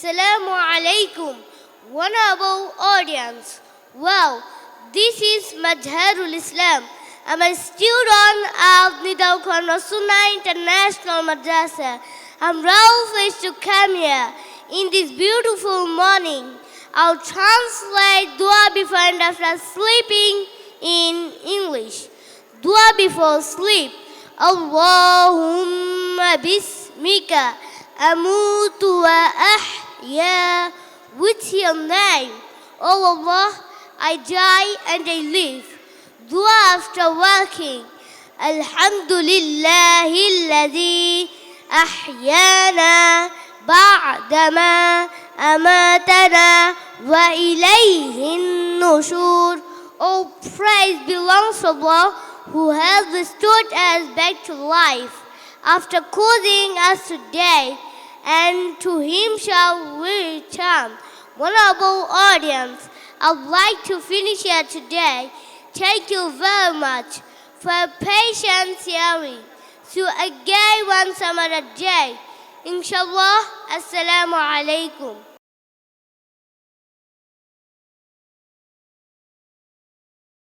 Assalamu alaikum, honorable audience. Well, this is Majharul Islam. I'm a student of Nidal Khan Sunnah International Madrasa. I'm well pleased to come here in this beautiful morning. I'll translate dua before and after sleeping in English. Dua before sleep. Allahumma bismika amutu wa ahya, with your name, O Allah, I die and I live. Dua after walking. Alhamdulillahi alladhi ahyana ba'dama amatana wa ilayhin nushur. All praise belongs to Allah who has restored us back to life after causing us to die, and to Him shall we return. Honorable audience, I'd like to finish here today. Thank you very much for patience hearing. So again, once another day. Inshallah, Assalamu alaikum.